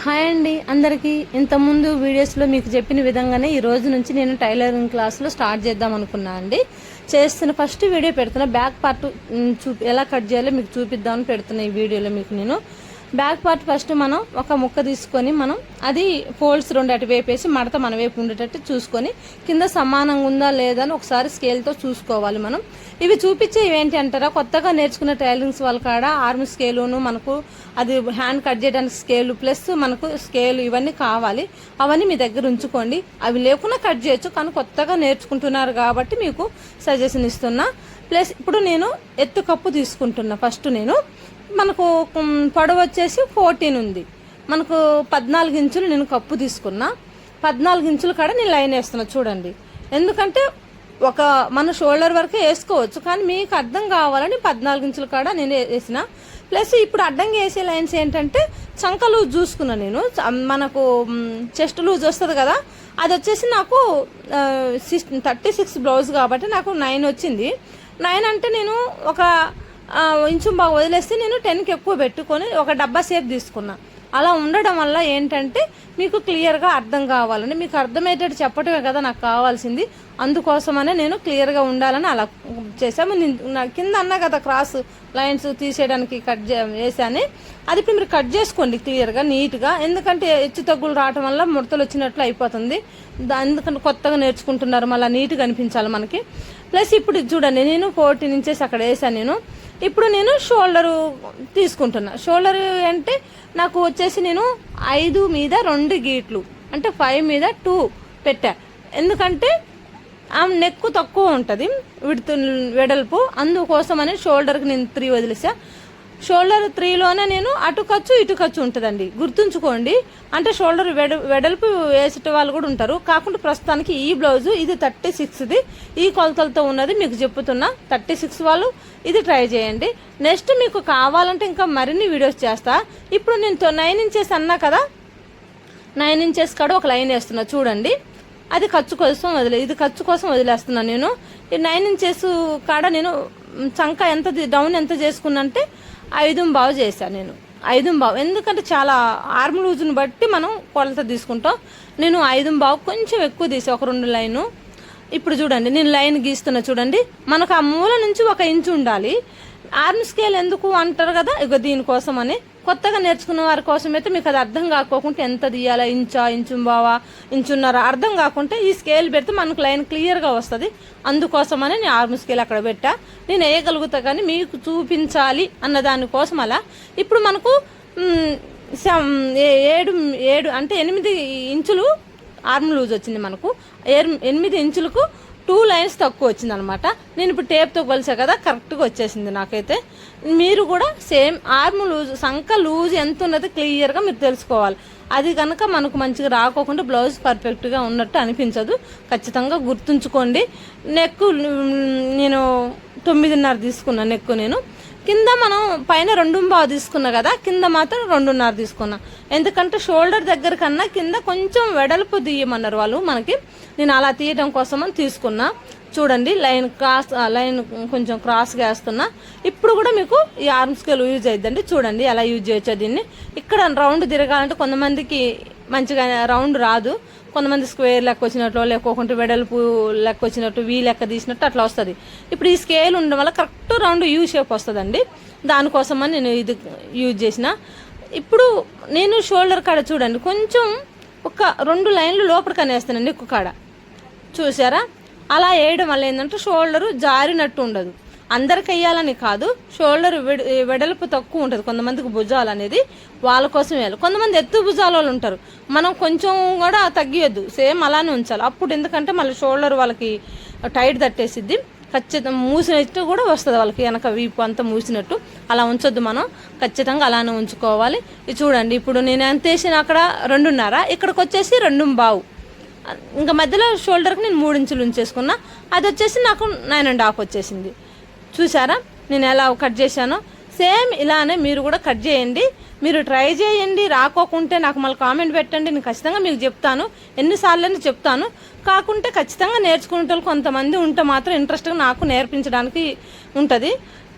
Hi అండి అందరికీ. ఇంతకుముందు వీడియోస్లో మీకు చెప్పిన విధంగానే ఈ రోజు నుంచి నేను టైలరింగ్ క్లాస్లో స్టార్ట్ చేద్దాం అనుకున్నా అండి. చేస్తున్న ఫస్ట్ వీడియో పెడుతున్నా, బ్యాక్ పార్ట్ ఎలా కట్ చేయాలో మీకు చూపిద్దామని పెడుతున్నా. ఈ వీడియోలో మీకు నేను బ్యాక్ పార్ట్ ఫస్ట్ మనం ఒక ముక్క తీసుకొని మనం అది ఫోల్డ్స్ రెండు అటు వైపు వేసి మడత మన వైపు ఉండేటట్టు చూసుకొని కింద సమానంగా ఉందా లేదా అని ఒకసారి స్కేల్తో చూసుకోవాలి. మనం ఇవి చూపించేవి ఏంటి అంటారా, కొత్తగా నేర్చుకున్న టైలరింగ్స్ వాళ్ళ కాడ ఆర్మ్ స్కేలును మనకు అది హ్యాండ్ కట్ చేయడానికి స్కేలు ప్లస్ మనకు స్కేలు ఇవన్నీ కావాలి. అవన్నీ మీ దగ్గర ఉంచుకోండి. అవి లేకుండా కట్ చేయొచ్చు, కానీ కొత్తగా నేర్చుకుంటున్నారు కాబట్టి మీకు సజెషన్ ఇస్తున్నా. ప్లస్ ఇప్పుడు నేను ఎత్తు కప్పు తీసుకుంటున్నా. ఫస్ట్ నేను మనకు పొడవు వచ్చేసి 14 ఉంది, మనకు 14 ఇంచులు నేను కప్పు తీసుకున్నా. 14 ఇంచుల కాడ నేను లైన్ వేస్తున్నా చూడండి. ఎందుకంటే ఒక మన షోల్డర్ వరకే వేసుకోవచ్చు, కానీ మీకు అర్థం కావాలని 14 ఇంచుల కాడ నేను వేసిన. ప్లస్ ఇప్పుడు అడ్డంగా వేసే లైన్స్ ఏంటంటే చంక లూజ్ చూసుకున్నా నేను. మనకు చెస్ట్ లూజ్ వస్తుంది కదా, అది వచ్చేసి నాకు 36 బ్లౌజ్ కాబట్టి నాకు 9 వచ్చింది. 9 అంటే నేను ఒక ఇంచు బాగా వదిలేస్తే నేను 10కి ఎక్కువ పెట్టుకొని ఒక డబ్బా షేప్ తీసుకున్నా. అలా ఉండడం వల్ల ఏంటంటే మీకు క్లియర్గా అర్థం కావాలని, మీకు అర్థమయ్యేటట్టు చెప్పటమే కదా నాకు కావాల్సింది. అందుకోసమనే నేను క్లియర్గా ఉండాలని అలా చేసాము. కింద అన్నా కదా క్రాస్ లైన్స్ తీసేయడానికి కట్ వేసాను. అది ఇప్పుడు మీరు కట్ చేసుకోండి క్లియర్గా నీట్గా. ఎందుకంటే హెచ్చు తగ్గులు రావటం వల్ల ముడతలు వచ్చినట్లు అయిపోతుంది. ఎందుకంటే కొత్తగా నేర్చుకుంటున్నారు, మళ్ళీ నీట్గా అనిపించాలి మనకి. ప్లస్ ఇప్పుడు చూడండి, నేను 14 ఇంచెస్ అక్కడ వేసాను నేను. ఇప్పుడు నేను షోల్డరు తీసుకుంటున్నా. షోల్డర్ అంటే నాకు వచ్చేసి నేను 5 మీద 2 గీట్లు అంటే 5 మీద 2 పెట్టా. ఎందుకంటే ఆ నెక్ తక్కువ ఉంటుంది విడుతు వెడల్పు, అందుకోసమని షోల్డర్కి నేను 3 వదిలేసా. షోల్డర్ 3లోనే నేను అటు ఖర్చు ఇటు ఖర్చు ఉంటుందండి, గుర్తుంచుకోండి. అంటే షోల్డర్ వెడల్పు వేసే వాళ్ళు కూడా ఉంటారు. కాకుండా ప్రస్తుతానికి ఈ బ్లౌజు ఇది 36ది, ఈ కొలతలతో ఉన్నది మీకు చెప్తున్నా. 36 వాళ్ళు ఇది ట్రై చేయండి. నెక్స్ట్ మీకు కావాలంటే ఇంకా మరిన్ని వీడియోస్ చేస్తా. ఇప్పుడు నేను 9 ఇంచెస్ అన్నా కదా, 9 ఇంచెస్ కాడ ఒక లైన్ వేస్తున్నా చూడండి. అది ఖర్చు కోసం ఇది ఖర్చు కోసం వదిలేస్తున్నాను నేను. ఈ 9 ఇంచెస్ కాడ నేను చంక ఎంత డౌన్ ఎంత చేసుకున్నా అంటే 5.5 చేశాను నేను. 5.5 ఎందుకంటే చాలా ఆర్మ్ లూజ్ని బట్టి మనం కొలత తీసుకుంటాం. నేను 5.5 కొంచెం ఎక్కువ తీసా, ఒక 2 లైను. ఇప్పుడు చూడండి, నేను లైన్ గీస్తున్నా చూడండి. మనకు ఆ మూల నుంచి 1 ఇంచు ఉండాలి. ఆర్మ్ స్కేల్ ఎందుకు అంటారు కదా, ఇక దీనికోసం అని. కొత్తగా నేర్చుకున్న వారి కోసం అయితే మీకు అది అర్థం కాకోకుండా ఎంత తీయాలా, ఇంచుంబావా, ఇంచున్నర అర్థం కాకుంటే ఈ స్కేల్ పెడితే మనకు లైన్ క్లియర్గా వస్తుంది. అందుకోసమని నేను ఆర్మ్ స్కేల్ అక్కడ పెట్టా. నేను వేయగలుగుతా, కానీ మీకు చూపించాలి అన్న దానికోసం అలా. ఇప్పుడు మనకు 7 అంటే 8 ఇంచులు ఆర్మ్ లూజ్ వచ్చింది మనకు. 8 ఇంచులకు 2 లైన్స్ తక్కువ వచ్చింది అనమాట. నేను ఇప్పుడు టేప్తో కొలిసా కదా, కరెక్ట్గా వచ్చేసింది నాకైతే. మీరు కూడా సేమ్ ఆర్మ్ లూజ్ సంక లూజ్ ఎంత ఉన్నది క్లియర్గా మీరు తెలుసుకోవాలి. అది కనుక మనకు మంచిగా రాకోకుండా బ్లౌజ్ పర్ఫెక్ట్గా ఉన్నట్టు అనిపించదు. ఖచ్చితంగా గుర్తుంచుకోండి. నెక్ నేను 9.5 తీసుకున్నా నెక్ నేను. కింద మనం పైన 2.5 తీసుకున్నా కదా, కింద మాత్రం 2.5 తీసుకున్నా. ఎందుకంటే షోల్డర్ దగ్గర కన్నా కింద కొంచెం వెడల్పు తీయమన్నారు వాళ్ళు మనకి. నేను అలా తీయడం కోసమని తీసుకున్నా. చూడండి, లైన్ కొంచెం క్రాస్గా వేస్తున్నా. ఇప్పుడు కూడా మీకు ఈ ఆర్మ్ స్కేల్ యూజ్ అవుతుందండి. చూడండి ఎలా యూజ్ చేయొచ్చో దీన్ని. ఇక్కడ రౌండ్ తిరగాలంటే కొంతమందికి మంచిగా రౌండ్ రాదు, కొంతమంది స్క్వేర్ లెక్క వచ్చినట్లు, లేకోకుంటే వెడల్పు లెక్క వచ్చినట్టు, వీ లెక్క తీసినట్టు అట్లా వస్తుంది. ఇప్పుడు ఈ స్కేల్ ఉండడం వల్ల కరెక్ట్ రౌండ్ యూ షేప్ వస్తుందండి. దానికోసమని నేను ఇది యూజ్ చేసిన. ఇప్పుడు నేను షోల్డర్ కాడ చూడండి కొంచెం ఒక 2 లైన్లు లోపలికి అనేస్తానండి ఎక్కువ కాడ. చూసారా, అలా వేయడం వల్ల ఏంటంటే షోల్డరు జారినట్టు ఉండదు. అందరికి వేయాలని కాదు, షోల్డర్ వెడల్పు తక్కువ ఉంటుంది కొంతమందికి భుజాలు అనేది, వాళ్ళ కోసం వేయాలి. కొంతమంది ఎత్తు భుజాల వాళ్ళు ఉంటారు, మనం కొంచెం కూడా తగ్గియొద్దు, సేమ్ అలానే ఉంచాలి. అప్పుడు ఎందుకంటే మళ్ళీ షోల్డర్ వాళ్ళకి టైట్ తట్టేసిద్ది, ఖచ్చితంగా మూసినట్టు కూడా వస్తుంది వాళ్ళకి, వెనక వీపు అంతా మూసినట్టు. అలా ఉంచొద్దు, మనం ఖచ్చితంగా అలానే ఉంచుకోవాలి. ఇది చూడండి, ఇప్పుడు నేను ఎంత వేసిన అక్కడ 2.5, ఇక్కడికి వచ్చేసి 2.5. ఇంకా మధ్యలో షోల్డర్కి నేను 3 ఇంచులు ఉంచేసుకున్నా. అది వచ్చేసి నాకు 9.5 వచ్చేసింది. చూసారా నేను ఎలా కట్ చేశానో? సేమ్ ఇలానే మీరు కూడా కట్ చేయండి. మీరు ట్రై చేయండి. రాకోకుంటే నాకు మళ్ళీ కామెంట్ పెట్టండి, నేను ఖచ్చితంగా మీకు చెప్తాను. ఎన్నిసార్లు చెప్తాను. కాకుంటే ఖచ్చితంగా నేర్చుకునే వాళ్ళు కొంతమంది ఉంటే మాత్రం ఇంట్రెస్ట్గా నాకు నేర్పించడానికి ఉంటుంది.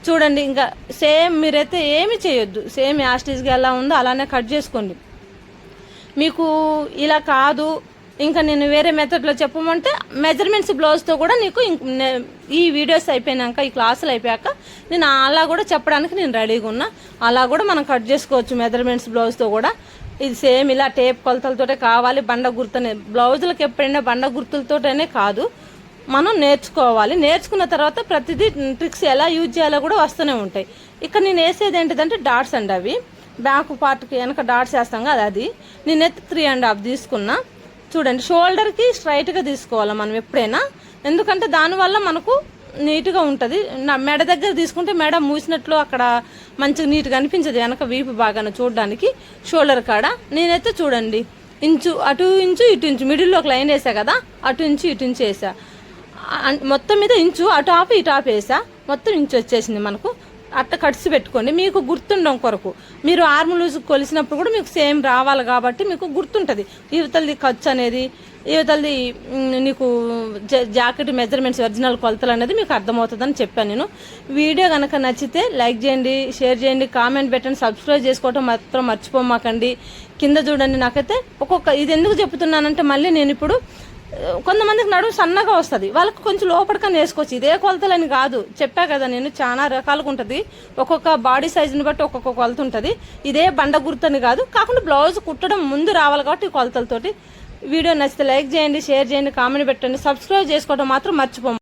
చూడండి, ఇంకా సేమ్ మీరైతే ఏమి చేయొద్దు, సేమ్ యాస్టీస్గా ఎలా ఉందో అలానే కట్ చేసుకోండి. మీకు ఇలా కాదు ఇంకా నేను వేరే మెథడ్లో చెప్పమంటే మెజర్మెంట్స్ బ్లౌజ్తో కూడా నీకు ఈ వీడియోస్ అయిపోయినాక ఈ క్లాసులు అయిపోయాక నేను అలా కూడా చెప్పడానికి నేను రెడీగా ఉన్నా. అలా కూడా మనం కట్ చేసుకోవచ్చు మెజర్మెంట్స్ బ్లౌజ్తో కూడా. ఇది సేమ్ ఇలా టేప్ కొలతలతోటే కావాలి, బండ గుర్తునే బ్లౌజులకు ఎప్పుడైనా బండ గుర్తులతోటనే కాదు, మనం నేర్చుకోవాలి. నేర్చుకున్న తర్వాత ప్రతిదీ ట్రిక్స్ ఎలా యూజ్ చేయాలో కూడా వస్తూనే ఉంటాయి. ఇక్కడ నేను వేసేది ఏంటిదంటే డాట్స్ అండి, అవి బ్యాక్ పార్ట్కి వెనక డాట్స్ వేస్తాం కదా అది. నేను 3.5 తీసుకున్నా. చూడండి, షోల్డర్కి స్ట్రైట్గా తీసుకోవాలి మనం ఎప్పుడైనా, ఎందుకంటే దానివల్ల మనకు నీట్గా ఉంటుంది. మెడ దగ్గర తీసుకుంటే మెడ మూసినట్లు అక్కడ మంచిగా నీట్గా అనిపించదు, వెనక వీపు బాగానే చూడడానికి. షోల్డర్ కాడ నేనైతే చూడండి ఇంచు అటు ఇంచు ఇటు ఇంచు మిడిల్లో ఒక లైన్ వేసా కదా, అటు ఇంచు ఇటు ఇంచు వేసా. మొత్తం మీద ఇంచు అటు ఆపు ఇటు ఆపు వేసా, మొత్తం ఇంచు వచ్చేసింది మనకు. అట్ట కట్సి పెట్టుకోండి, మీకు గుర్తుండడం కొరకు. మీరు ఆర్మ్ లూజ్ కొలిసినప్పుడు కూడా మీకు సేమ్ రావాలి కాబట్టి మీకు గుర్తుంటుంది. యువతలది ఖర్చు అనేది, యువతలది నీకు జాకెట్ మెజర్మెంట్స్ ఒరిజినల్ కొలతలు అనేది మీకు అర్థమవుతుందని చెప్పాను నేను. వీడియో కనుక నచ్చితే లైక్ చేయండి, షేర్ చేయండి, కామెంట్ పెట్టండి, సబ్స్క్రైబ్ చేసుకోవటం మాత్రం మర్చిపోమాకండి. కింద చూడండి, నాకైతే ఇది ఎందుకు చెప్తున్నానంటే మళ్ళీ నేను ఇప్పుడు కొంతమందికి నడుము సన్నగా వస్తుంది, వాళ్ళకి కొంచెం లోపలికని వేసుకోవచ్చు. ఇదే కొలతలని కాదు, చెప్పా కదా నేను చాలా రకాలుగా ఉంటుంది. ఒక్కొక్క బాడీ సైజుని బట్టి ఒక్కొక్క కొలత ఉంటుంది. ఇదే బండ గుర్తని కాదు, కాకుండా బ్లౌజ్ కుట్టడం ముందు రావాలి కాబట్టి ఈ కొలతలతోటి. వీడియో నచ్చితే లైక్ చేయండి, షేర్ చేయండి, కామెంట్ పెట్టండి, సబ్స్క్రైబ్ చేసుకోవడం మాత్రం మర్చిపోము.